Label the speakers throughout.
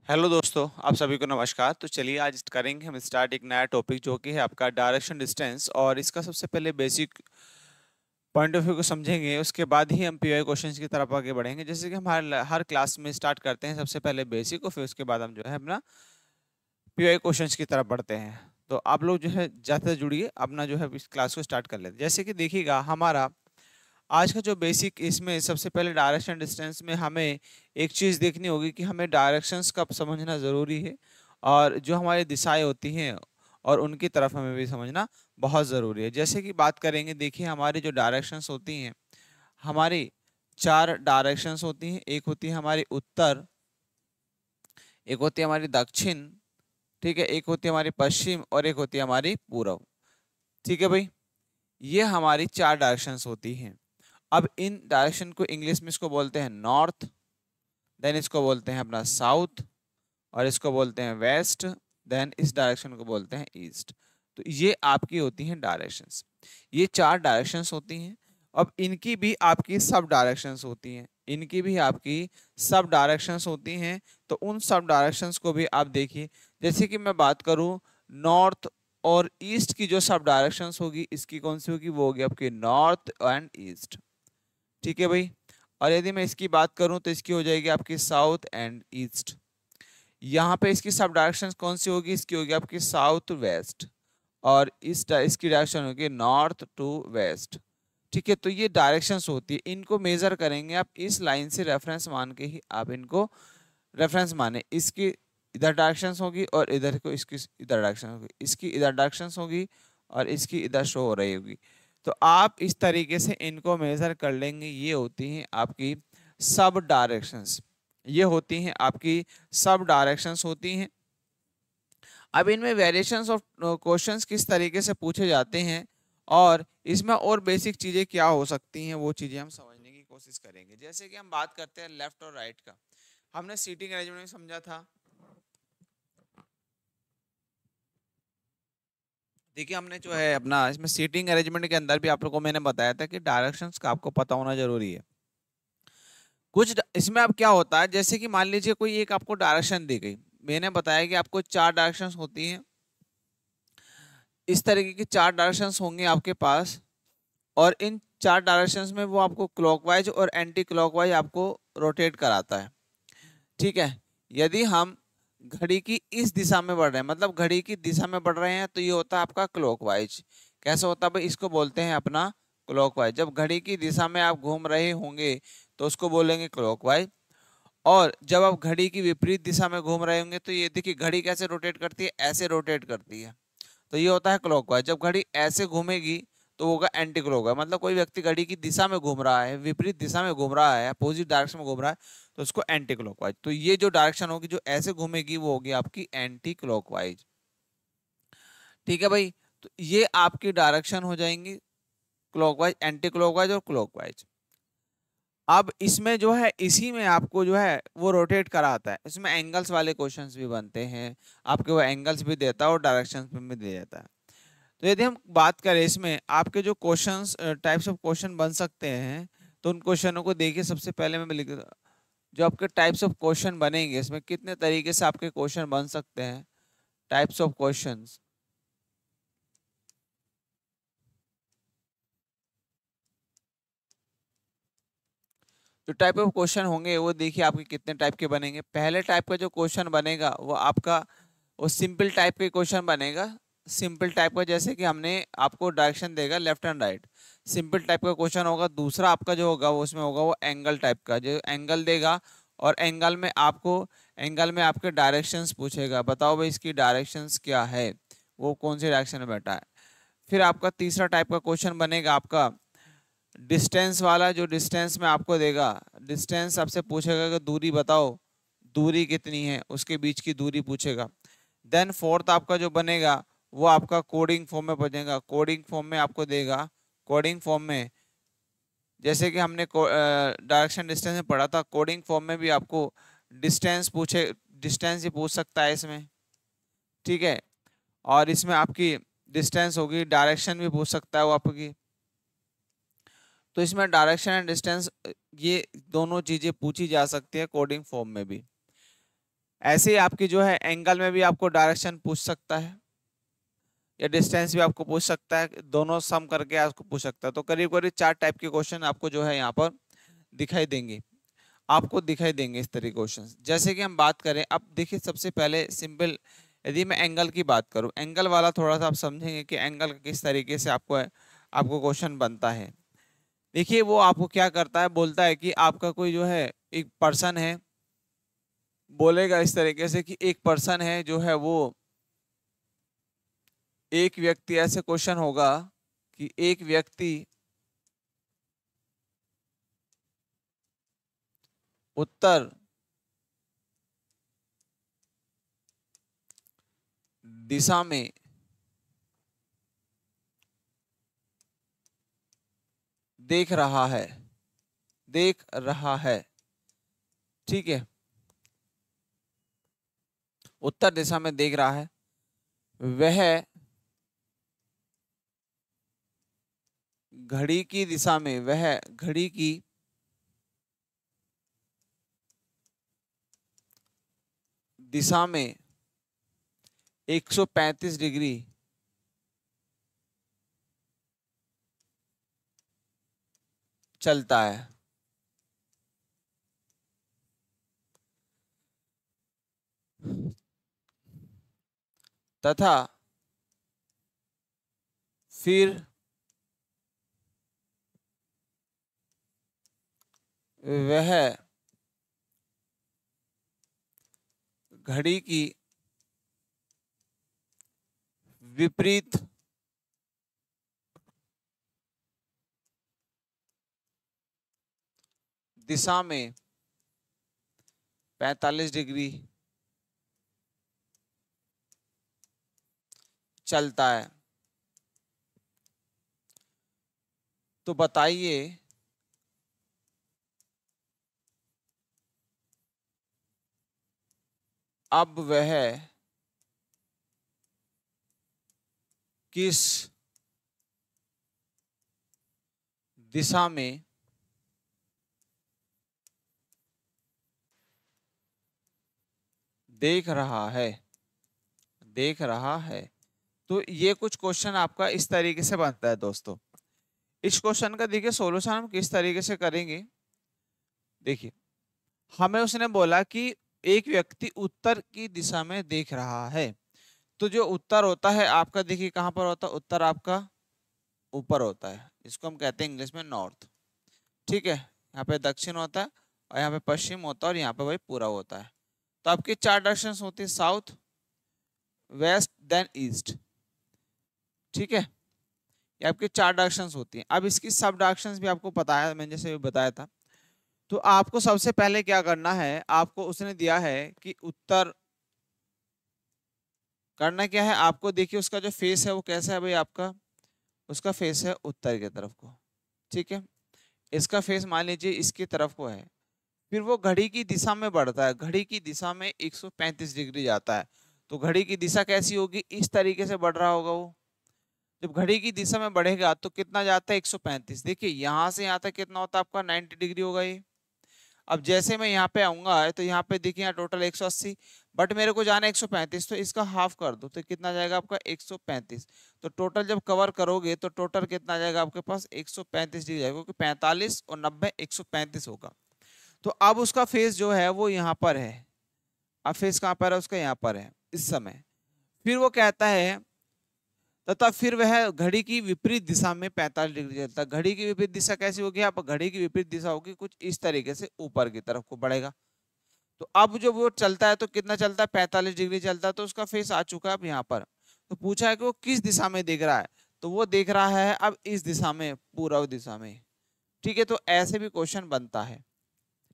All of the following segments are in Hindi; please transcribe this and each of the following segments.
Speaker 1: हेलो दोस्तों, आप सभी को नमस्कार। तो चलिए आज करेंगे हम स्टार्ट एक नया टॉपिक जो कि है आपका डायरेक्शन डिस्टेंस। और इसका सबसे पहले बेसिक पॉइंट ऑफ व्यू को समझेंगे, उसके बाद ही हम पीवाई क्वेश्चंस की तरफ आगे बढ़ेंगे। जैसे कि हम हर क्लास में स्टार्ट करते हैं सबसे पहले बेसिक, और फिर उसके बाद हम जो है अपना पीवाई क्वेश्चंस की तरफ बढ़ते हैं। तो आप लोग जो है ज़्यादा जुड़िए, अपना जो है इस क्लास को स्टार्ट कर लेते हैं। जैसे कि देखिएगा, हमारा आज का जो बेसिक, इसमें सबसे पहले डायरेक्शन डिस्टेंस में हमें एक चीज़ देखनी होगी कि हमें डायरेक्शंस का समझना ज़रूरी है, और जो हमारी दिशाएं होती हैं और उनकी तरफ हमें भी समझना बहुत ज़रूरी है। जैसे कि बात करेंगे, देखिए हमारी जो डायरेक्शंस होती हैं, हमारी चार डायरेक्शंस होती हैं। एक होती है हमारी उत्तर, एक होती है हमारी दक्षिण, ठीक है, एक होती है हमारी पश्चिम, और एक होती है हमारी पूर्व। ठीक है भाई, ये हमारी चार डायरेक्शंस होती हैं। अब इन डायरेक्शन को इंग्लिश में इसको बोलते हैं नॉर्थ, देन इसको बोलते हैं अपना साउथ, और इसको बोलते हैं वेस्ट, देन इस डायरेक्शन को बोलते हैं ईस्ट। तो ये आपकी होती हैं डायरेक्शंस। ये चार डायरेक्शंस होती हैं। अब इनकी भी आपकी सब डायरेक्शंस होती हैं, इनकी भी आपकी सब डायरेक्शंस होती हैं। तो उन सब डायरेक्शंस को भी आप देखिए। जैसे कि मैं बात करूं, नॉर्थ और ईस्ट की जो सब डायरेक्शंस होगी, इसकी कौन सी होगी? वो होगी आपकी नॉर्थ एंड ईस्ट। ठीक है भाई। और यदि मैं इसकी बात करूं तो इसकी हो जाएगी आपकी साउथ एंड ईस्ट। यहाँ पे इसकी सब डायरेक्शन कौन सी होगी? इसकी होगी आपकी साउथ वेस्ट, और इसकी डायरेक्शन होगी नॉर्थ टू वेस्ट। ठीक है, तो ये डायरेक्शंस होती है, इनको मेजर करेंगे आप इस लाइन से रेफरेंस मान के ही आप इनको रेफरेंस माने। इसकी इधर डायरेक्शंस होगी और इधर को इसकी इधर डायरेक्शन होगी, इसकी इधर डायरेक्शंस होगी और इसकी इधर शो हो रही होगी। तो आप इस तरीके से इनको मेजर कर लेंगे। ये होती हैं आपकी सब डायरेक्शंस, ये होती हैं आपकी सब डायरेक्शंस होती हैं। अब इनमें वेरिएशंस ऑफ क्वेश्चंस किस तरीके से पूछे जाते हैं, और इसमें और बेसिक चीजें क्या हो सकती हैं, वो चीजें हम समझने की कोशिश करेंगे। जैसे कि हम बात करते हैं लेफ्ट और राइट का, हमने सीटिंग अरेंजमेंट में समझा था। देखिए, हमने जो है अपना इसमें सीटिंग अरेंजमेंट के अंदर भी आप लोगों को मैंने बताया था कि डायरेक्शंस का आपको पता होना जरूरी है। इसमें अब क्या होता है, जैसे कि मान लीजिए कोई एक आपको डायरेक्शन दी गई। मैंने बताया कि आपको चार डायरेक्शंस होती हैं। इस तरीके की चार डायरेक्शंस होंगे आपके पास, और इन चार डायरेक्शंस में वो आपको क्लॉकवाइज और एंटी क्लॉकवाइज आपको रोटेट कराता है। ठीक है, यदि हम घड़ी की इस दिशा में बढ़ रहे हैं, मतलब घड़ी की दिशा में बढ़ रहे हैं, तो ये होता है आपका क्लॉकवाइज। कैसे होता है भाई? इसको बोलते हैं अपना क्लॉकवाइज। जब घड़ी की दिशा में आप घूम रहे होंगे तो उसको बोलेंगे क्लॉकवाइज। और जब आप घड़ी की विपरीत दिशा में घूम रहे होंगे, तो ये देखिए घड़ी कैसे रोटेट करती है, ऐसे रोटेट करती है। तो ये होता है क्लॉकवाइज। जब घड़ी ऐसे घूमेगी तो होगा एंटी क्लॉकवाइज। मतलब कोई व्यक्ति घड़ी की दिशा में घूम रहा है, विपरीत दिशा में घूम रहा है, अपोजिट डायरेक्शन में घूम रहा है, तो उसको एंटी क्लॉकवाइज। तो ये जो डायरेक्शन होगी जो ऐसे घूमेगी, वो होगी आपकी एंटी क्लॉकवाइज। ठीक है भाई, तो ये आपकी डायरेक्शन हो जाएंगी क्लॉकवाइज, एंटी क्लॉकवाइज और क्लॉकवाइज। अब इसमें जो है, इसी में आपको जो है वो रोटेट कराता है। इसमें एंगल्स वाले क्वेश्चंस भी बनते हैं, आपके वो एंगल्स भी देता है और डायरेक्शंस भी दे देता है। तो यदि हम बात करें, इसमें आपके जो क्वेश्चंस, टाइप्स ऑफ क्वेश्चन बन सकते हैं, तो उन क्वेश्चनों को देखिए। सबसे पहले मैं लिख, जो आपके टाइप्स ऑफ क्वेश्चन बनेंगे, इसमें कितने तरीके से आपके क्वेश्चन बन सकते हैं, टाइप्स ऑफ क्वेश्चंस। जो टाइप ऑफ क्वेश्चन होंगे वो देखिए आपके कितने टाइप के बनेंगे। पहले टाइप का जो क्वेश्चन बनेगा वो आपका वो सिंपल टाइप के क्वेश्चन बनेगा। सिंपल टाइप का, जैसे कि हमने आपको डायरेक्शन देगा left and right, simple type का क्वेश्चन होगा। दूसरा आपका जो होगा वो उसमें होगा वो एंगल टाइप का, जो एंगल देगा, और एंगल में आपके डायरेक्शंस पूछेगा। बताओ भाई इसकी डायरेक्शंस क्या है, वो कौन से डायरेक्शन में बैठा है। फिर आपका तीसरा टाइप का क्वेश्चन बनेगा आपका डिस्टेंस वाला, जो डिस्टेंस में आपको देगा, डिस्टेंस आपसे पूछेगा कि दूरी बताओ, दूरी कितनी है, उसके बीच की दूरी पूछेगा। देन फोर्थ आपका जो बनेगा वो आपका कोडिंग फॉर्म में बनेगा। कोडिंग फॉर्म में आपको देगा, कोडिंग फॉर्म में, जैसे कि हमने डायरेक्शन डिस्टेंस में पढ़ा था, कोडिंग फॉर्म में भी आपको डिस्टेंस पूछे, डिस्टेंस ही पूछ सकता है इसमें। ठीक है, और इसमें आपकी डिस्टेंस होगी, डायरेक्शन भी पूछ सकता है वो आपकी। तो इसमें डायरेक्शन एंड डिस्टेंस, ये दोनों चीजें पूछी जा सकती है कोडिंग फॉर्म में भी। ऐसे ही आपकी जो है एंगल में भी आपको डायरेक्शन पूछ सकता है, या डिस्टेंस भी आपको पूछ सकता है, दोनों सम करके आपको पूछ सकता है। तो करीब करीब 4 टाइप के क्वेश्चन आपको जो है यहाँ पर दिखाई देंगे, आपको दिखाई देंगे इस तरह के क्वेश्चन। जैसे कि हम बात करें, अब देखिए सबसे पहले सिंपल, यदि मैं एंगल की बात करूं, एंगल वाला थोड़ा सा आप समझेंगे कि एंगल किस तरीके से आपको क्वेश्चन बनता है। देखिए वो आपको क्या करता है, बोलता है कि आपका कोई जो है एक पर्सन है, बोलेगा इस तरीके से कि एक पर्सन है जो है वो, एक व्यक्ति, ऐसे क्वेश्चन होगा कि एक व्यक्ति उत्तर दिशा में देख रहा है, देख रहा है, ठीक है, उत्तर दिशा में देख रहा है, वह घड़ी की दिशा में, वह घड़ी की दिशा में 135 डिग्री चलता है। तथा फिर वह घड़ी की विपरीत दिशा में 45 डिग्री चलता है। तो बताइए अब वह किस दिशा में देख रहा है, देख रहा है। तो ये कुछ क्वेश्चन आपका इस तरीके से बनता है दोस्तों। इस क्वेश्चन का देखिए सॉल्यूशन हम किस तरीके से करेंगे। देखिए हमें उसने बोला कि एक व्यक्ति उत्तर की दिशा में देख रहा है, तो जो उत्तर होता है आपका, देखिए कहां पर होता है उत्तर, आपका ऊपर होता है, इसको हम कहते हैं इंग्लिश में नॉर्थ, ठीक है। यहाँ पे दक्षिण होता है, और यहाँ पे पश्चिम होता है, और यहाँ पे भाई पूरा होता है। तो आपकी 4 डायरेक्शंस होती है, साउथ, वेस्ट, देन ईस्ट, ठीक है। ये आपकी 4 डायरेक्शंस होती हैं। अब इसकी सब डायरेक्शंस भी आपको पता है, मैंने जैसे बताया था। तो आपको सबसे पहले क्या करना है, आपको उसने दिया है कि उत्तर करना क्या है आपको, देखिए उसका जो फेस है वो कैसा है भाई, आपका उसका फेस है उत्तर की तरफ को, ठीक है। इसका फेस मान लीजिए इसकी तरफ को है, फिर वो घड़ी की दिशा में बढ़ता है, घड़ी की दिशा में 135 डिग्री जाता है। तो घड़ी की दिशा कैसी होगी, इस तरीके से बढ़ रहा होगा वो। जब घड़ी की दिशा में बढ़ेगा तो कितना जाता है, 135। देखिए यहाँ से यहाँ तक कितना होता है आपका, 90 डिग्री होगा ये। अब जैसे मैं यहाँ पे आऊंगा तो यहाँ पे देखिए यहाँ टोटल 180, बट मेरे को जाना है 135, तो इसका हाफ कर दो तो कितना जाएगा आपका 135। तो टोटल जब कवर करोगे तो टोटल कितना जाएगा आपके पास, 135 डिग्री जाएगा, क्योंकि 45 और 90 135 होगा। तो अब उसका फेस जो है वो यहाँ पर है, अब फेस कहाँ पर है उसका, यहाँ पर है इस समय। फिर वो कहता है तथा फिर वह घड़ी की विपरीत दिशा में 45 डिग्री चलता है। घड़ी की विपरीत दिशा कैसी होगी, आप घड़ी की विपरीत दिशा होगी कुछ इस तरीके से ऊपर की तरफ को बढ़ेगा। तो अब जब वो चलता है तो कितना चलता है, 45 डिग्री चलता है, तो उसका फेस आ चुका है अब यहाँ पर। तो पूछा है कि वो किस दिशा में देख रहा है, तो वो देख रहा है अब इस दिशा में, पूर्व दिशा में, ठीक है। तो ऐसे भी क्वेश्चन बनता है,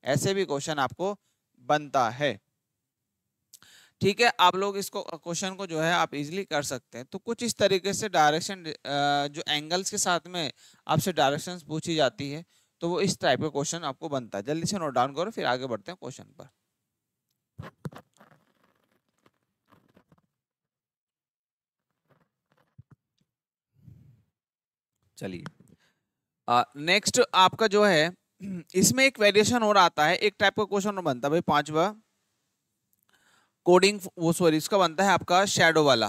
Speaker 1: ऐसे भी क्वेश्चन आपको बनता है, ठीक है। आप लोग इसको क्वेश्चन को जो है आप इजीली कर सकते हैं। तो कुछ इस तरीके से डायरेक्शन, जो एंगल्स के साथ में आपसे डायरेक्शंस पूछी जाती है, तो वो इस टाइप का क्वेश्चन आपको बनता है। जल्दी से नोट डाउन करो, फिर आगे बढ़ते हैं क्वेश्चन पर। चलिए नेक्स्ट आपका जो है इसमें एक वेरिएशन और आता है, एक टाइप का क्वेश्चन और बनता है भाई, पांचवा। कोडिंग वो सॉरी इसका बनता है आपका शैडो वाला,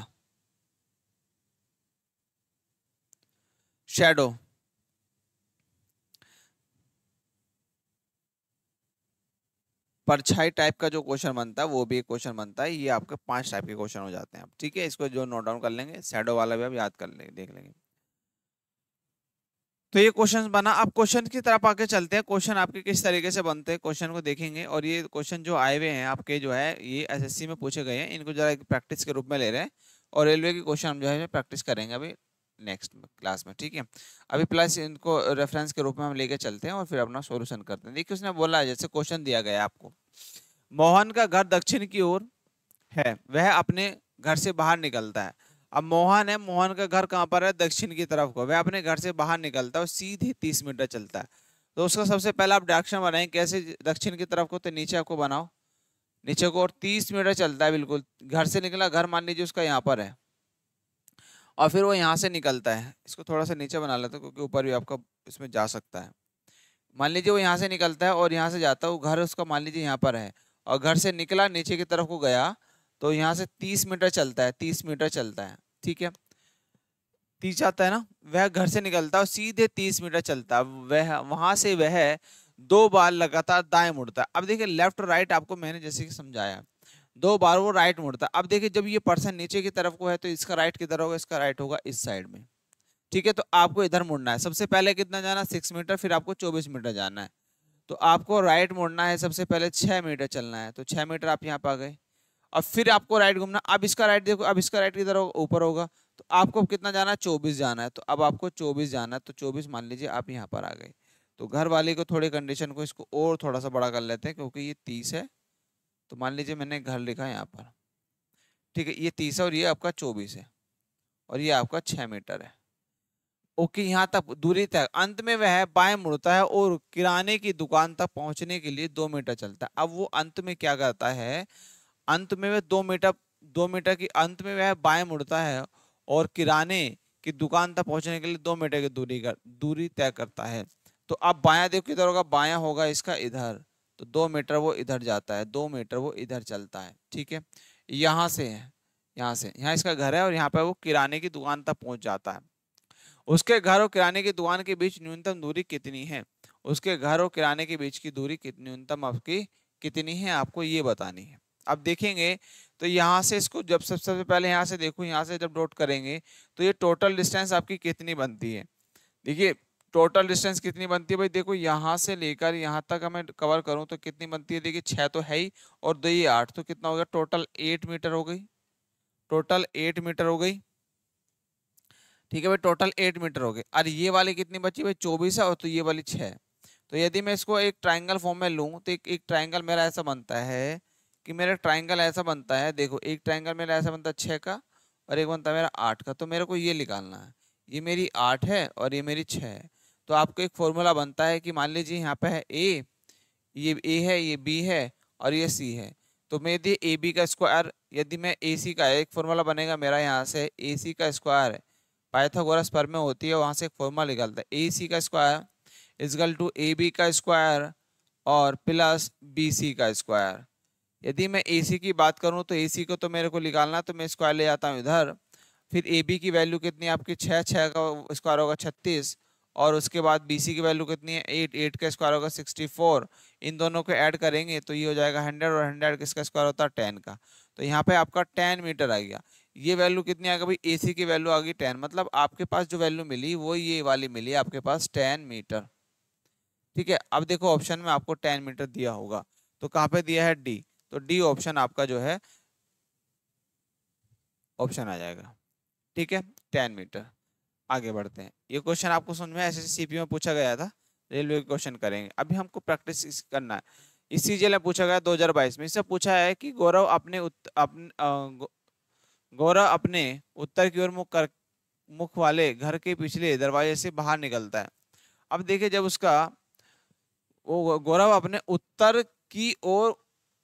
Speaker 1: शैडो। परछाई टाइप का जो क्वेश्चन बनता है वो भी एक क्वेश्चन बनता है। ये आपके 5 टाइप के क्वेश्चन हो जाते हैं। अब ठीक है, इसको जो नोट डाउन कर लेंगे, शैडो वाला भी आप याद कर लेंगे, देख लेंगे। तो ये क्वेश्चन बना। अब क्वेश्चन की तरफ आके चलते हैं, क्वेश्चन आपके किस तरीके से बनते हैं, क्वेश्चन को देखेंगे। और ये क्वेश्चन जो आए हुए हैं आपके जो है ये एसएससी में पूछे गए हैं, इनको जरा एक प्रैक्टिस के रूप में ले रहे हैं। और रेलवे के क्वेश्चन हम जो है प्रैक्टिस करेंगे अभी नेक्स्ट क्लास में, ठीक है। अभी प्लस इनको रेफरेंस के रूप में हम लेके चलते हैं और फिर अपना सोल्यूशन करते हैं। देखिए उसने बोला है, जैसे क्वेश्चन दिया गया है आपको, मोहन का घर दक्षिण की ओर है, वह अपने घर से बाहर निकलता है। अब मोहन है, मोहन का घर कहाँ पर है, दक्षिण की तरफ को। वह अपने घर से बाहर निकलता है और सीधे 30 मीटर चलता है। तो उसका सबसे पहला आप डायरेक्शन बनाएंगे कैसे, दक्षिण की तरफ को, तो नीचे आपको बनाओ, नीचे को, और 30 मीटर चलता है बिल्कुल। घर से निकला, घर मान लीजिए उसका यहाँ पर है, और फिर वो यहाँ से निकलता है। इसको थोड़ा सा नीचे बना लेते हैं क्योंकि ऊपर भी आपका इसमें जा सकता है। मान लीजिए वो यहाँ से निकलता है और यहाँ से जाता है, वो घर उसका मान लीजिए यहाँ पर है, और घर से निकला नीचे की तरफ को गया, तो यहाँ से 30 मीटर चलता है, 30 मीटर चलता है, ठीक है। 30 आता है ना, वह घर से निकलता है और सीधे 30 मीटर चलता है। वह वहां से वह 2 बार लगातार दाएं मुड़ता है। अब देखिए लेफ्ट राइट आपको मैंने जैसे कि समझाया, 2 बार वो राइट मुड़ता है। अब देखिए जब ये पर्सन नीचे की तरफ को है तो इसका राइट किधर होगा, इसका राइट होगा इस साइड में, ठीक है। तो आपको इधर मुड़ना है। सबसे पहले कितना जाना, 6 मीटर, फिर आपको 24 मीटर जाना है। तो आपको राइट मुड़ना है, सबसे पहले 6 मीटर चलना है, तो 6 मीटर आप यहाँ पे आ गए। अब फिर आपको राइट घूमना, अब इसका राइट देखो, अब इसका राइट किधर होगा, ऊपर होगा। तो आपको कितना जाना है, 24 जाना है। तो अब आपको 24 जाना है, तो 24 मान लीजिए आप यहाँ पर आ गए। तो घर वाले को थोड़ी कंडीशन को इसको और थोड़ा सा बड़ा कर लेते हैं, क्योंकि ये 30 है। तो मान लीजिए मैंने घर लिखा है यहाँ पर, ठीक है, ये 30 है और ये आपका 24 है, और ये आपका 6 मीटर है। ओके, यहाँ तक दूरी तक। अंत में वह बाएं मुड़ता है और किराने की दुकान तक पहुंचने के लिए 2 मीटर चलता है। अब वो अंत में क्या करता है, अंत में वह 2 मीटर, 2 मीटर की अंत में वह बाएं मुड़ता है और किराने की दुकान तक पहुंचने के लिए 2 मीटर की दूरी तय करता है। तो अब बायां देखो किधर होगा, बायां होगा इसका इधर। तो 2 मीटर वो इधर जाता है, 2 मीटर वो इधर चलता है, ठीक है। यहाँ से है, यहाँ से, यहाँ इसका घर है और यहाँ पे वो किराने की दुकान तक पहुंच जाता है। उसके घर और किराने की दुकान के बीच न्यूनतम दूरी कितनी है, उसके घर और किराने के बीच की दूरी न्यूनतम आपकी कितनी है, आपको ये बतानी है। अब देखेंगे तो यहाँ से इसको जब सबसे पहले यहाँ से देखो, यहाँ से जब डॉट करेंगे तो ये टोटल डिस्टेंस आपकी कितनी बनती है। देखिए टोटल डिस्टेंस कितनी बनती है भाई, देखो यहाँ से लेकर यहाँ तक हमें कवर करूँ तो कितनी बनती है, देखिए 6 तो है ही, और 2 ये 8, तो कितना हो गया, टोटल 8 मीटर हो गई, टोटल 8 मीटर हो गई, ठीक है भाई, टोटल 8 मीटर हो गए। और ये वाली कितनी बची भाई, 24 है, और तो ये वाली 6। तो यदि मैं इसको एक ट्राइंगल फॉर्म में लूँ तो एक ट्राइंगल मेरा ऐसा बनता है कि मेरा ट्राइंगल ऐसा बनता है, देखो एक ट्राइंगल मेरा ऐसा बनता है 6 का, और एक बनता है मेरा 8 का। तो मेरे को ये निकालना है, ये मेरी 8 है और ये मेरी 6 है। तो आपको एक फॉर्मूला बनता है कि मान लीजिए यहाँ पे है ए, ये ए है, ये बी है, और ये सी है। तो मैं यदि ए बी का स्क्वायर, यदि मैं ए सी का, एक फॉर्मूला बनेगा मेरा यहाँ से, ए सी का स्क्वायर पाइथागोरस पर में होती है, वहां से एक फॉर्मूला निकलता है, ए सी का square equal to A B का स्क्वायर और प्लस बी सी का स्क्वायर। यदि मैं ए सी की बात करूं तो ए सी को तो मेरे को निकालना, तो मैं स्क्वायर ले जाता हूं इधर। फिर ए बी की वैल्यू कितनी है आपकी, 6, 6 का स्क्वायर होगा 36, और उसके बाद बी सी की वैल्यू कितनी है, 8, 8 का स्क्वायर होगा 64। इन दोनों को ऐड करेंगे तो ये हो जाएगा 100, और 100 किसका स्क्वायर होता है, 10 का। तो यहाँ पे आपका 10 मीटर आ गया। ये वैल्यू कितनी आ गई भाई, एसी की वैल्यू आ गई 10, मतलब आपके पास जो वैल्यू मिली वो ये वाली मिली आपके पास 10 मीटर, ठीक है। अब देखो ऑप्शन में आपको 10 मीटर दिया होगा, तो कहाँ पे दिया है, डी। तो डी ऑप्शन आपका जो है ऑप्शन आ जाएगा, ठीक है, 10 मीटर। आगे बढ़ते हैं। ये क्वेश्चन आपको समझ में एसएससी सीपी में पूछा गया था, रेलवे क्वेश्चन करेंगे। अभी हमको प्रैक्टिस करना है। इस सीजीएल में पूछा गया 2022 में। इससे पूछा है कि गौरव अपने उत्तर की ओर मुख वाले घर के पिछले दरवाजे से बाहर निकलता है। अब देखिए जब उसका वो गौरव अपने उत्तर की ओर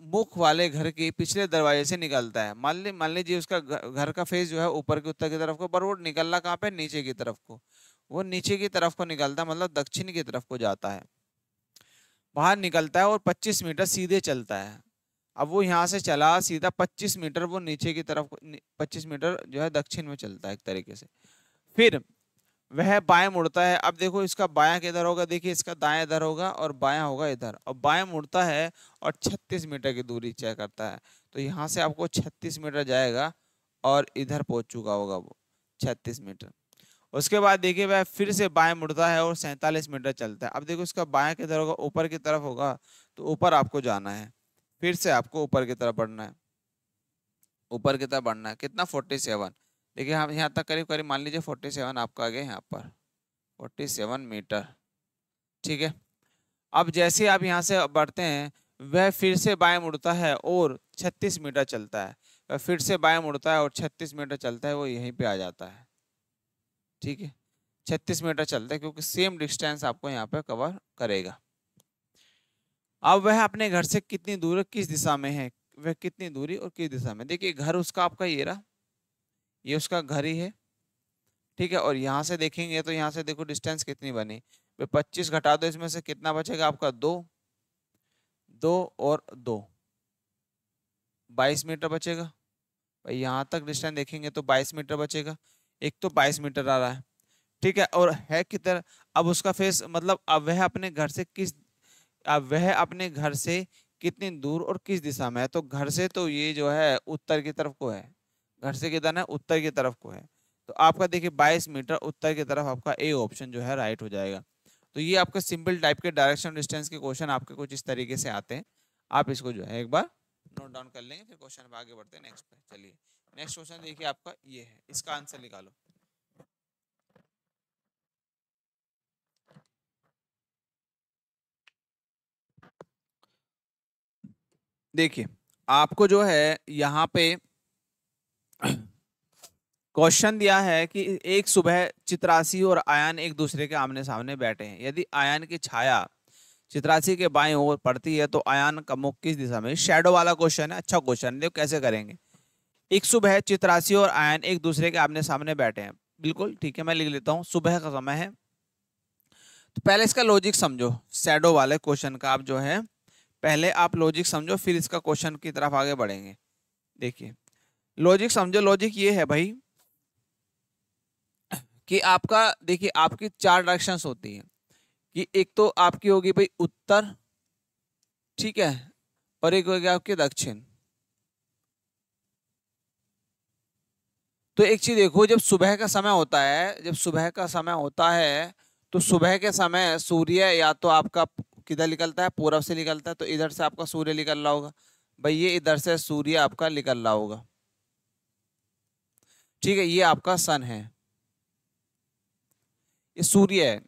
Speaker 1: मुख वाले घर के पिछले दरवाजे से निकलता है। मान लीजिए उसका घर का फेस जो है ऊपर की उत्तर की तरफ को, पर वो निकलना कहाँ पे, नीचे की तरफ को। वो नीचे की तरफ को निकलता है, मतलब दक्षिण की तरफ को जाता है, बाहर निकलता है और 25 मीटर सीधे चलता है। अब वो यहाँ से चला सीधा 25 मीटर, वो नीचे की तरफ 25 मीटर जो है दक्षिण में चलता है एक तरीके से। फिर वह बाएं मुड़ता है। अब देखो इसका बायां किधर होगा, देखिए इसका दायां इधर होगा और बायां होगा इधर, और बाएं मुड़ता है और 36 मीटर की दूरी तय करता है। तो यहाँ से आपको 36 मीटर जाएगा और इधर पहुंच चुका होगा वो 36 मीटर। उसके बाद देखिए वह फिर से बाएं मुड़ता है और 47 मीटर चलता है। अब देखो इसका बायां किधर होगा, ऊपर की तरफ होगा, तो ऊपर आपको जाना है, फिर से आपको ऊपर की तरफ बढ़ना है, ऊपर की तरफ बढ़ना है। कितना 47। देखिए हम यहाँ तक करीब करीब मान लीजिए 47 आपका आ गया यहाँ पर 47 मीटर। ठीक है, अब जैसे आप यहाँ से बढ़ते हैं वह फिर से बाएं मुड़ता है और 36 मीटर चलता है, वह फिर से बाएं मुड़ता है और 36 मीटर चलता है, वो यहीं पे आ जाता है। ठीक है, 36 मीटर चलता है क्योंकि सेम डिस्टेंस आपको यहाँ पे कवर करेगा। अब वह अपने घर से कितनी दूर किस दिशा में है, वह कितनी दूरी और किस दिशा में। देखिए घर उसका आपका ये रहा, ये उसका घर ही है। ठीक है, और यहाँ से देखेंगे तो यहाँ से देखो डिस्टेंस कितनी बनी, 25 घटा दो इसमें से कितना बचेगा आपका 2, 2 और 2, 22 मीटर बचेगा। भाई यहाँ तक डिस्टेंस देखेंगे तो 22 मीटर बचेगा, एक तो 22 मीटर आ रहा है। ठीक है, और है किधर, अब उसका फेस मतलब अब वह अपने घर से किस, अब वह अपने घर से कितनी दूर और किस दिशा में है। तो घर से तो ये जो है उत्तर की तरफ को है, घर से किधर है, उत्तर की तरफ को है। तो आपका देखिए 22 मीटर उत्तर की तरफ आपका ए ऑप्शन जो है राइट हो जाएगा। तो ये आपका सिंपल टाइप के डायरेक्शन डिस्टेंस के क्वेश्चन आपके कुछ इस तरीके से आते हैं। आप इसको जो है एक बार नोट डाउन कर लेंगे, फिर क्वेश्चन पे आगे बढ़ते हैं नेक्स्ट पे। चलिए नेक्स्ट क्वेश्चन देखिए आपका ये है, इसका आंसर निकालो। देखिए आपको जो है यहाँ पे क्वेश्चन दिया है कि एक सुबह चित्रासी और आयान एक दूसरे के आमने सामने बैठे हैं। यदि आयान की छाया चित्रासी के बाएं ओर पड़ती है तो आयान का मुख किस दिशा में। शैडो वाला क्वेश्चन है, अच्छा क्वेश्चन है, देखो कैसे करेंगे। एक सुबह चित्रासी और आयन एक दूसरे के आमने सामने बैठे हैं, बिल्कुल ठीक है, मैं लिख लेता हूँ सुबह का समय है। तो पहले इसका लॉजिक समझो, शैडो वाले क्वेश्चन का आप जो है पहले आप लॉजिक समझो, फिर इसका क्वेश्चन की तरफ आगे बढ़ेंगे। देखिए लॉजिक समझो, लॉजिक ये है भाई कि आपका देखिए आपकी 4 डायरेक्शंस होती हैं, कि एक तो आपकी होगी भाई उत्तर, ठीक है, और एक होगी आपकी दक्षिण। तो एक चीज देखो, जब सुबह का समय होता है, जब सुबह का समय होता है तो सुबह के समय सूर्य या तो आपका किधर निकलता है, पूरब से निकलता है, तो इधर से आपका सूर्य निकल रहा होगा भाई, ये इधर से सूर्य आपका निकल रहा होगा। ठीक है, ये आपका सन है, ये सूर्य है,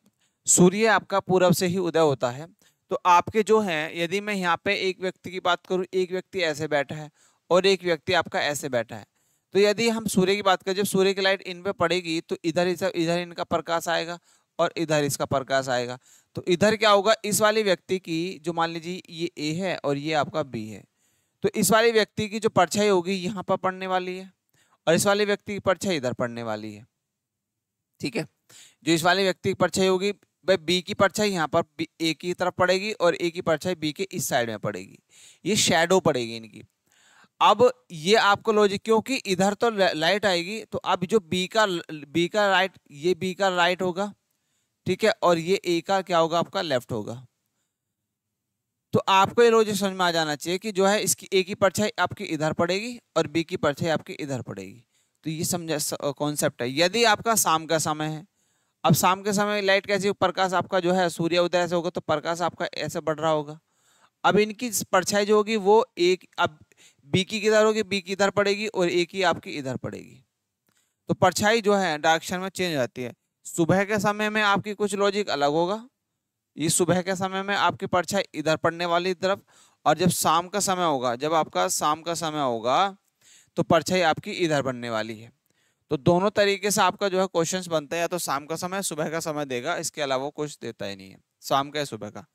Speaker 1: सूर्य आपका पूरब से ही उदय होता है। तो आपके जो है, यदि मैं यहाँ पे एक व्यक्ति की बात करूँ, एक व्यक्ति ऐसे बैठा है और एक व्यक्ति आपका ऐसे बैठा है। तो यदि हम सूर्य की बात करें, जब सूर्य की लाइट इन पे पड़ेगी तो इधर इधर इनका प्रकाश आएगा और इधर इसका प्रकाश आएगा। तो इधर क्या होगा, इस वाले व्यक्ति की जो मान लीजिए ये ए है और ये आपका बी है, तो इस वाले व्यक्ति की जो परछाई होगी यहाँ पर पड़ने वाली है और इस वाले व्यक्ति की परछाई इधर पड़ने वाली है। ठीक है, जो इस वाले व्यक्ति की परछाई होगी भाई, बी की परछाई यहाँ पर ए की तरफ पड़ेगी और ए की परछाई बी के इस साइड में पड़ेगी, ये शैडो पड़ेगी इनकी। अब ये आपको लॉजिक, क्योंकि इधर तो लाइट आएगी, तो अब जो बी का राइट, ये बी का राइट होगा, ठीक है, और ये ए का क्या होगा आपका लेफ्ट होगा। तो आपको ये लॉजिक समझ में आ जाना चाहिए कि जो है इसकी ए की परछाई आपकी इधर पड़ेगी और बी की परछाई आपकी इधर पड़ेगी। तो ये समझ कॉन्सेप्ट है। यदि आपका शाम का समय है, अब शाम के समय लाइट कैसी, प्रकाश आपका जो है सूर्य उदय से होगा तो प्रकाश आपका ऐसे बढ़ रहा होगा। अब इनकी परछाई जो होगी वो एक, अब बी की किधर होगी, बी की इधर पड़ेगी और ए की आपकी इधर पड़ेगी। तो परछाई जो है डायरेक्शन में चेंज हो जाती है। सुबह के समय में आपकी कुछ लॉजिक अलग होगा, ये सुबह के समय में आपकी परछाई इधर पड़ने वाली तरफ, और जब शाम का समय होगा, जब आपका शाम का समय होगा तो परछाई आपकी इधर बनने वाली है। तो दोनों तरीके से आपका जो है क्वेश्चंस बनता है, या तो शाम का समय सुबह का समय देगा, इसके अलावा कुछ देता ही नहीं है, शाम का या सुबह का।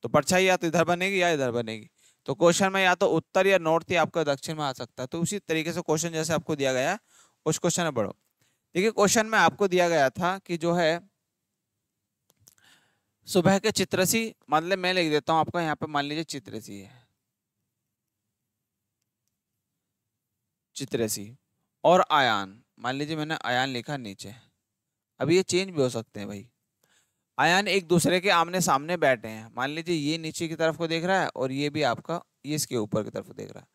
Speaker 1: तो परछाई या तो इधर बनेगी या इधर बनेगी। तो क्वेश्चन में या तो उत्तर या नॉर्थ या आपका दक्षिण में आ सकता है। तो उसी तरीके से क्वेश्चन जैसे आपको दिया गया है उस क्वेश्चन में बढ़ो। देखिए क्वेश्चन में आपको दिया गया था कि जो है सुबह के चित्रसी, मतलब मैं लिख देता हूं आपका, यहाँ पे मान लीजिए चित्रसी है, चित्रसी और आयान, मान लीजिए मैंने आयान लिखा नीचे, अब ये चेंज भी हो सकते हैं भाई। आयान एक दूसरे के आमने सामने बैठे हैं, मान लीजिए ये नीचे की तरफ को देख रहा है और ये भी आपका ये इसके ऊपर की तरफ देख रहा है,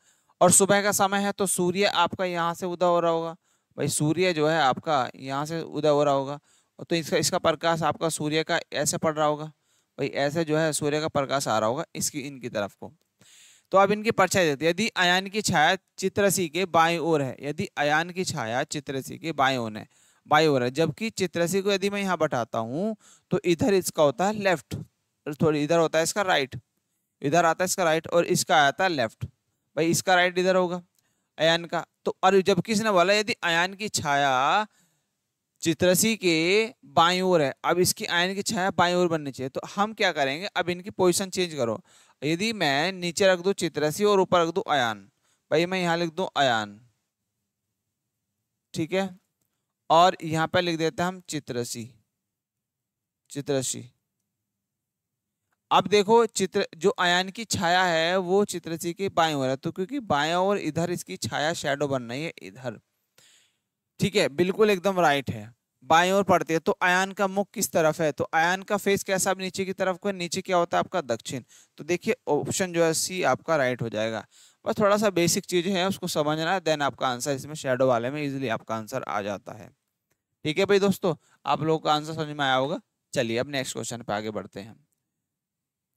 Speaker 1: और सुबह का समय है तो सूर्य आपका यहाँ से उदय हो रहा होगा भाई, सूर्य जो है आपका यहाँ से उदय हो रहा होगा, और तो इसका इसका प्रकाश आपका सूर्य का ऐसे पड़ रहा होगा भाई, ऐसे जो है सूर्य का प्रकाश आ रहा होगा इसकी इनकी तरफ को। तो अब इनकी परछाई देते हैं। यदि अयान की छाया चित्रसी के बाईं ओर है, यदि अयान की छाया चित्रसी के बाईं ओर है, बाईं ओर है, जबकि चित्रसी को यदि मैं यहाँ बैठाता हूँ तो इधर इसका होता है लेफ्ट, थोड़ी इधर होता है इसका राइट, इधर आता है इसका राइट और इसका आता है लेफ्ट, भाई इसका राइट इधर होगा अयान का। तो और जब किसने बोला यदि अयान की छाया चित्रसी के बाईं ओर है, अब इसकी आयन की छाया बाईं ओर बननी चाहिए, तो हम क्या करेंगे, अब इनकी पोजीशन चेंज करो। यदि मैं नीचे रख दूं चित्रसी और ऊपर रख दूं अयान, भाई मैं यहां लिख दूं अयान, ठीक है, और यहां पे लिख देते हैं हम चित्रसी, चित्रसी। अब देखो चित्र जो अयान की छाया है वो चित्रसी के बाईं ओर है, तो क्योंकि बाएं ओर इधर इसकी छाया शैडो बन रही है इधर, ठीक है, बिल्कुल एकदम राइट है, बाईं ओर पड़ती है। तो अयान का मुख किस तरफ है, तो अयान का फेस कैसा, अब नीचे की तरफ को, नीचे क्या होता है आपका दक्षिण, तो देखिए ऑप्शन जो है सी आपका राइट हो जाएगा। बस थोड़ा सा बेसिक चीज है उसको समझना है, देन आपका आंसर इसमें शेडो वाले में इजीली आपका आंसर आ जाता है। ठीक है भाई दोस्तों, आप लोगों का आंसर समझ में आया होगा। चलिए अब नेक्स्ट क्वेश्चन पे आगे बढ़ते हैं।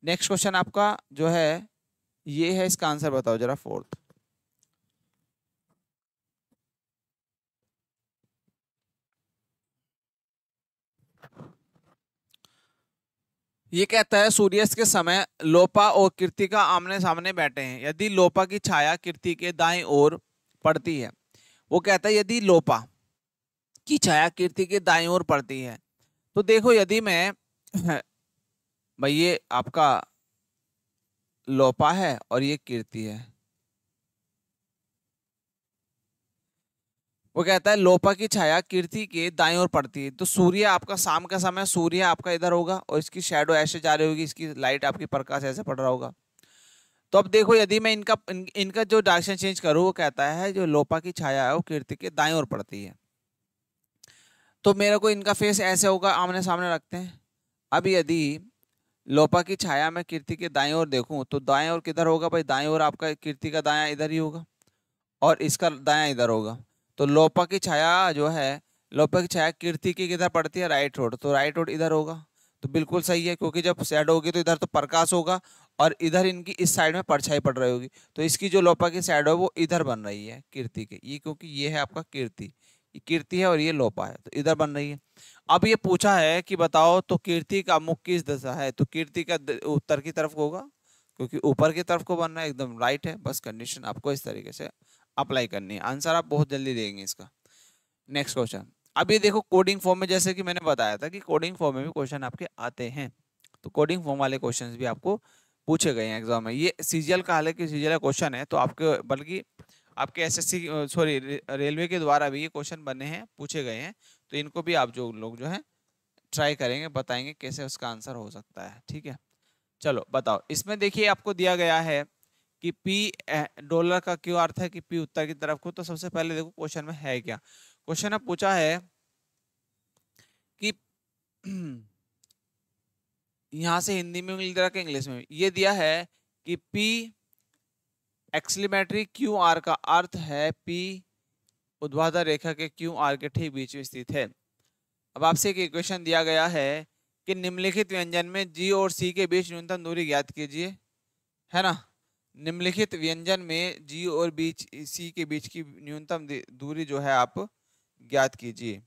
Speaker 1: नेक्स्ट क्वेश्चन आपका जो है ये है, इसका आंसर बताओ जरा, फोर्थ। ये कहता है सूर्यास्त के समय लोपा और कृतिका आमने सामने बैठे हैं, यदि लोपा की छाया कृति के दाईं ओर पड़ती है, वो कहता है यदि लोपा की छाया कीर्ति के दाईं ओर पड़ती है, तो देखो यदि मैं भाई ये आपका लोपा है और ये कीर्ति है, वो कहता है लोपा की छाया कीर्ति के दाईं ओर पड़ती है, तो सूर्य आपका शाम का समय, सूर्य आपका इधर होगा और इसकी शैडो ऐसे जा रही होगी, इसकी लाइट आपकी प्रकाश ऐसे पड़ रहा होगा। तो अब देखो यदि मैं इनका जो डायरेक्शन चेंज करूँ, वो कहता है जो लोपा की छाया है वो कीर्ति के दाईं ओर पड़ती है, तो मेरे को इनका फेस ऐसे होगा, आमने सामने रखते हैं। अब यदि लोपा की छाया में कीर्ति के दाएं ओर देखूं तो दाएं ओर किधर होगा भाई, दाएं ओर आपका कीर्ति का दायां इधर ही होगा और इसका दायां इधर होगा। तो लोपा की छाया जो है, लोपा की छाया कीर्ति की किधर पड़ती है, राइट रोड, तो राइट रोड इधर होगा। तो बिल्कुल सही है, क्योंकि जब शैडो होगी तो इधर तो प्रकाश होगा और इधर इनकी इस साइड में परछाई पड़ रही होगी, तो इसकी जो लोपा की शैडो है वो इधर बन रही है कीर्ति के, ये क्योंकि ये है आपका कीर्ति, ये कीर्ति है और ये लोपा है, तो इधर बन रही है। अब ये पूछा है कि बताओ तो कीर्ति का मुख किस दिशा है, तो कीर्ति का उत्तर की तरफ होगा, क्योंकि ऊपर की तरफ को बनना है, एकदम राइट है। बस कंडीशन आपको इस तरीके से अप्लाई करनी है, आंसर आप बहुत जल्दी देंगे इसका। नेक्स्ट क्वेश्चन, अब ये देखो कोडिंग फॉर्म में, जैसे कि मैंने बताया था कि कोडिंग फॉर्म में भी क्वेश्चन आपके आते हैं, तो कोडिंग फॉर्म वाले क्वेश्चन भी आपको पूछे गए हैं एग्जाम में। ये सीजीएल का, हालांकि सीजीएल का क्वेश्चन है, तो आपके बल्कि आपके एसएससी सॉरी रेलवे के द्वारा भी ये क्वेश्चन बने हैं, पूछे गए हैं, तो इनको भी आप जो लोग जो है ट्राई करेंगे, बताएंगे कैसे उसका आंसर हो सकता है। ठीक है, चलो बताओ। इसमें देखिए आपको दिया गया है कि पी डॉलर का क्यों अर्थ है कि पी उत्तर की तरफ को, तो सबसे पहले देखो क्वेश्चन में है क्या। क्वेश्चन में पूछा है कि यहां से हिंदी में मिल रहा है, इंग्लिश में ये दिया है कि पी एक्सलीमेट्री क्यू आर का अर्थ है पी ऊर्ध्वाधर रेखा के क्यू आर के ठीक बीच में स्थित है। अब आपसे एक इक्वेशन दिया गया है कि निम्नलिखित व्यंजन में जी और सी के बीच न्यूनतम दूरी ज्ञात कीजिए, है ना। निम्नलिखित व्यंजन में जी और बीच सी के बीच की न्यूनतम दूरी जो है आप ज्ञात कीजिए,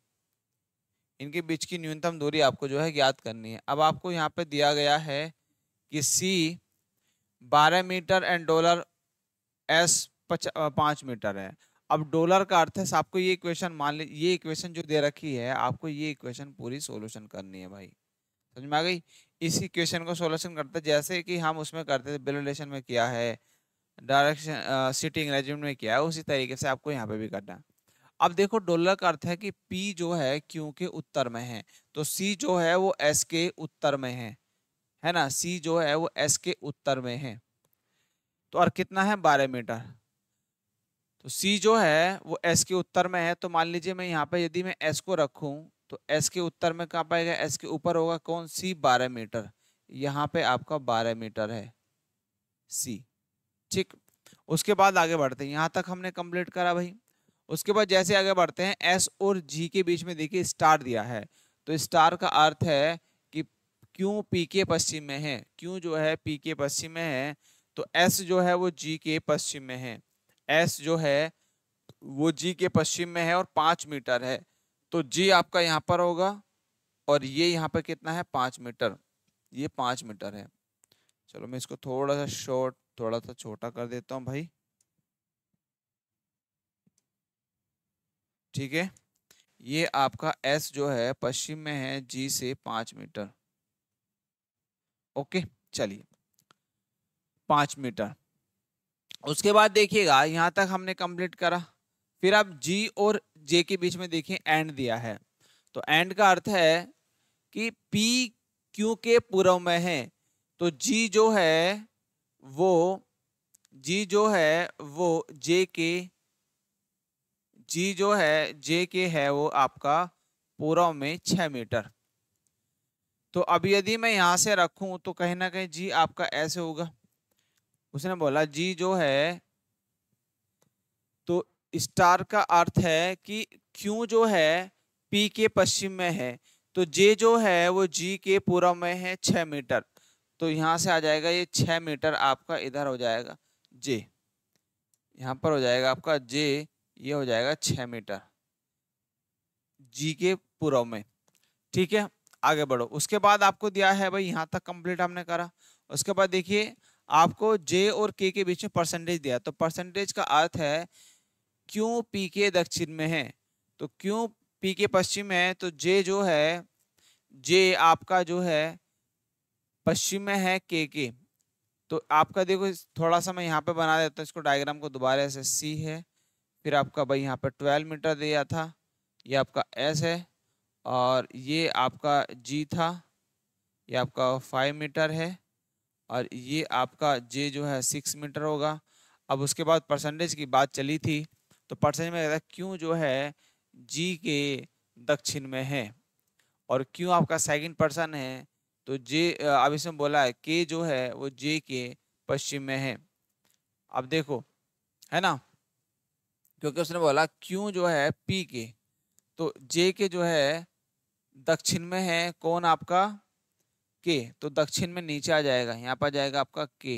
Speaker 1: इनके बीच की न्यूनतम दूरी आपको जो है ज्ञात करनी है। अब आपको यहाँ पे दिया गया है कि C 12 metre and dollar S 5 metre है। अब डॉलर का अर्थ है, आपको ये इक्वेशन मान ली, ये इक्वेशन जो दे रखी है आपको ये इक्वेशन पूरी सॉल्यूशन करनी है भाई, समझ में आ गई। इस इक्वेशन को सॉल्यूशन करते जैसे कि हम उसमें करते थे, बिलोलेशन में किया है, डायरेक्शन सिटिंग रेजिम में किया है, उसी तरीके से आपको यहाँ पे भी करना है। अब देखो डॉलर का अर्थ है कि P जो है Q के उत्तर में है, तो C जो है वो S के उत्तर में है ना, C जो है वो S के उत्तर में है। तो और कितना है 12 मीटर, तो सी जो है वो एस के उत्तर में है, तो मान लीजिए मैं यहाँ पे यदि मैं एस को रखूं तो एस के उत्तर में कहाँ पाएगा, एस के ऊपर होगा कौन, सी 12 मीटर। यहाँ पे आपका 12 मीटर है सी। ठीक, उसके बाद आगे बढ़ते हैं, यहाँ तक हमने कंप्लीट करा भाई। उसके बाद जैसे आगे बढ़ते हैं, एस और जी के बीच में देखिए स्टार दिया है, तो स्टार का अर्थ है कि क्यों पी के पश्चिम में है, क्यों जो है पी के पश्चिम में है, तो एस जो है वो जी के पश्चिम में है, एस जो है वो जी के पश्चिम में है और 5 मीटर है, तो जी आपका यहाँ पर होगा और ये यहाँ पर कितना है 5 मीटर, ये 5 मीटर है। चलो मैं इसको थोड़ा सा शॉर्ट, थोड़ा सा छोटा कर देता हूँ भाई, ठीक है। ये आपका एस जो है पश्चिम में है जी से 5 मीटर। ओके, चलिए 5 मीटर। उसके बाद देखिएगा यहां तक हमने कंप्लीट करा, फिर आप जी और जे के बीच में देखिए एंड दिया है, तो एंड का अर्थ है कि पी क्यू के पूर्व में है, तो जी जो है वो जी जो है वो जे के जी जो है जे के है वो आपका पूर्व में 6 मीटर। तो अब यदि मैं यहां से रखूं तो कहीं ना कहीं जी आपका ऐसे होगा, उसने बोला जी जो है, तो स्टार का अर्थ है कि क्यू जो है पी के पश्चिम में है, तो जे जो है वो जी के पूर्व में है 6 मीटर, तो यहां से आ जाएगा ये 6 मीटर आपका इधर हो जाएगा जे, यहाँ पर हो जाएगा आपका जे, ये हो जाएगा 6 मीटर जी के पूर्व में। ठीक है, आगे बढ़ो। उसके बाद आपको दिया है भाई, यहाँ तक कंप्लीट हमने करा। उसके बाद देखिए आपको जे और के बीच में परसेंटेज दिया, तो परसेंटेज का अर्थ है क्यों पी के दक्षिण में है, तो क्यों पी के पश्चिम में है, तो जे जो है जे आपका जो है पश्चिम में है के, तो आपका देखो थोड़ा सा मैं यहाँ पे बना देता हूँ इसको डायग्राम को दोबारा से, सी है, फिर आपका भाई यहाँ पे 12 मीटर दिया था, ये आपका एस है, और ये आपका जी था, ये आपका 5 मीटर है, और ये आपका जे जो है 6 मीटर होगा। अब उसके बाद परसेंटेज की बात चली थी, तो परसेंटेज में कहता क्यों जो है जी के दक्षिण में है, और क्यों आपका सेकंड पर्सन है, तो जे अब इसमें बोला है के जो है वो जे के पश्चिम में है। अब देखो है ना, क्योंकि उसने बोला क्यों जो है पी के, तो जे के जो है दक्षिण में है कौन आपका के, तो दक्षिण में नीचे आ जाएगा, यहाँ पर जाएगा आपका के,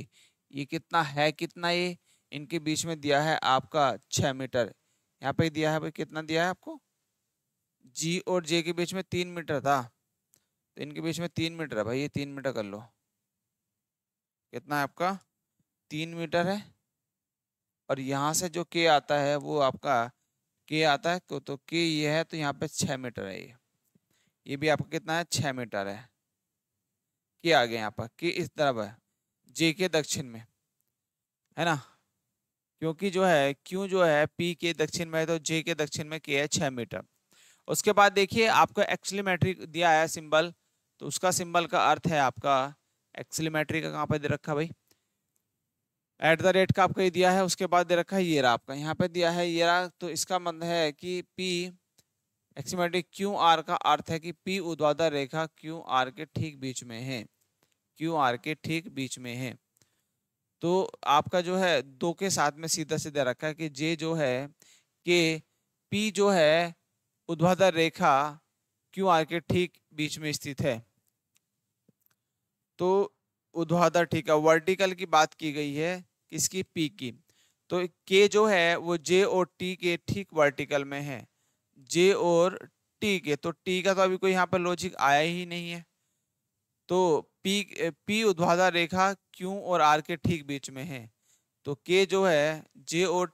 Speaker 1: ये कितना है, कितना ये इनके बीच में दिया है आपका 6 मीटर, यहाँ पे दिया है भाई, कितना दिया है आपको, जी और जे के बीच में 3 मीटर था, तो इनके बीच में 3 मीटर है भाई, ये 3 मीटर कर लो, कितना है आपका 3 मीटर है, और यहाँ से जो के आता है वो आपका के आता है, तो के ये है, तो यहाँ पे 6 मीटर है, ये भी आपका कितना है 6 मीटर है, के आ गया यहाँ पर, के इस तरफ है जे के दक्षिण में, है ना, क्योंकि जो है क्यों जो है पी के दक्षिण में है, तो जे के दक्षिण में के है 6 मीटर। उसके बाद देखिए आपका एक्सीलमेट्रिक दिया है सिंबल, तो उसका सिंबल का अर्थ है आपका, एक्सीलमेट्री का कहाँ पे दे रखा भाई, @ का आपको ये दिया है, उसके बाद दे रखा है ये रहा आपका, यहाँ पे दिया है ये रहा, तो इसका मतलब है कि पी एक्सीलमेट्रिक क्यू आर का अर्थ है कि पी ऊर्ध्वाधर रेखा क्यू आर के ठीक बीच में है, क्यू आर के ठीक बीच में है। तो आपका जो है दो के साथ में सीधा सीधा रखा है कि जे जो है कि पी जो है ऊर्ध्वाधर रेखा क्यू आर के ठीक बीच में स्थित है, तो ऊर्ध्वाधर ठीक है, वर्टिकल की बात की गई है किसकी, पी की, तो के जो है वो जे और टी के ठीक वर्टिकल में है, जे और टी के, तो टी का तो अभी कोई यहाँ पर लॉजिक आया ही नहीं है, तो पी ऊर्ध्वाधर रेखा क्यू और आर के ठीक बीच में है, तो के जो है जे और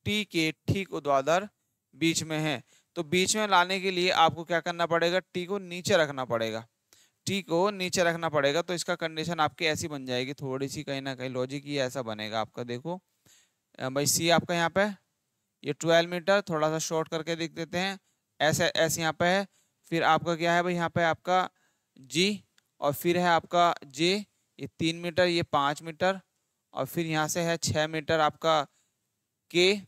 Speaker 1: टी के ठीक ऊर्ध्वाधर बीच में है, तो बीच में लाने के लिए आपको क्या करना पड़ेगा, टी को नीचे रखना पड़ेगा, टी को नीचे रखना पड़ेगा, तो इसका कंडीशन आपकी ऐसी बन जाएगी, थोड़ी सी कहीं ना कहीं लॉजिक ही ऐसा बनेगा आपका। देखो भाई सी आपका यहाँ पे ये 12 मीटर, थोड़ा सा शॉर्ट करके देख देते हैं, ऐसे ऐसे यहाँ पे है, फिर आपका क्या है भाई यहाँ पे आपका जी, और फिर है आपका जे, ये 3 मीटर, ये 5 मीटर, और फिर यहाँ से है 6 मीटर आपका के,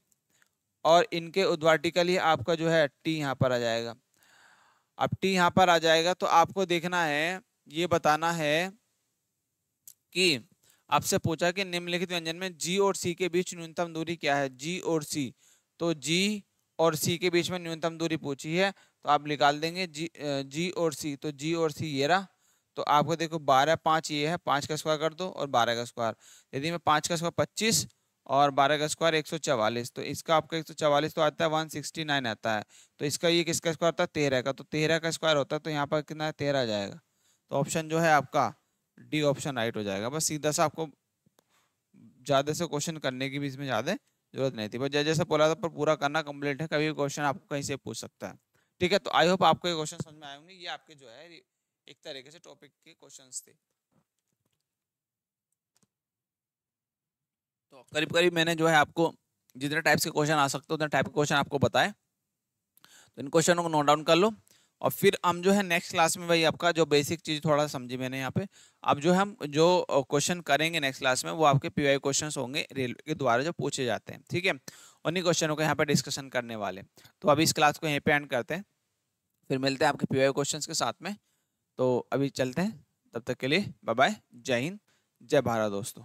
Speaker 1: और इनके उद्वाटिकल ही आपका जो है टी यहाँ पर आ जाएगा। अब टी यहाँ पर आ जाएगा तो आपको देखना है, ये बताना है कि आपसे पूछा कि निम्नलिखित व्यंजन में जी और सी के बीच न्यूनतम दूरी क्या है। जी और सी, तो जी और सी के बीच में न्यूनतम दूरी पूछी है, तो आप निकाल देंगे जी और सी। तो जी और सी ये रहा, तो आपको देखो 12 5 ये है, 5 का स्क्वायर कर दो और 12 का स्क्वायर, यदि मैं 5 का स्क्वायर 25 और 12 का स्क्वायर 144, तो इसका आपका 144 तो आता है 169 आता है। तो इसका ये किसका स्क्वायर होता है 13 का, तो 13 का स्क्वायर होता है, तो यहाँ पर कितना 13 आ जाएगा। तो ऑप्शन जो है आपका डी ऑप्शन राइट हो जाएगा। बस सीधा सा आपको ज्यादा से क्वेश्चन करने की भी इसमें ज्यादा जरूरत नहीं थी, बस जैसे जैसे बोला था पर पूरा करना कंप्लीट है, कभी भी क्वेश्चन आपको कहीं से पूछ सकता है। ठीक है, तो आई होप आपको ये क्वेश्चन समझ में आए होंगे। ये आपके जो है एक तरीके से टॉपिक के क्वेश्चंस थे। तो करीब करीब मैंने जो है आपको जितने टाइप्स के क्वेश्चन आ सकते हैं उतने टाइप के क्वेश्चन आपको बताए, तो इन क्वेश्चनों को नोट डाउन कर लो। और फिर हम जो है नेक्स्ट क्लास में भाई आपका जो बेसिक चीज थोड़ा समझी मैंने यहाँ पे, अब जो हम जो क्वेश्चन करेंगे नेक्स्ट क्लास में वो आपके पीवाई क्वेश्चंस होंगे रेलवे के द्वारा जो पूछे जाते हैं। ठीक है, उन्हीं क्वेश्चनों को यहाँ पे डिस्कशन करने वाले। तो अभी इस क्लास को यहीं पे एंड करते हैं, फिर मिलते हैं आपके पीवाई क्वेश्चंस के साथ में। तो अभी चलते हैं, तब तक के लिए बाय बाय, जय हिंद, जय भारत दोस्तों।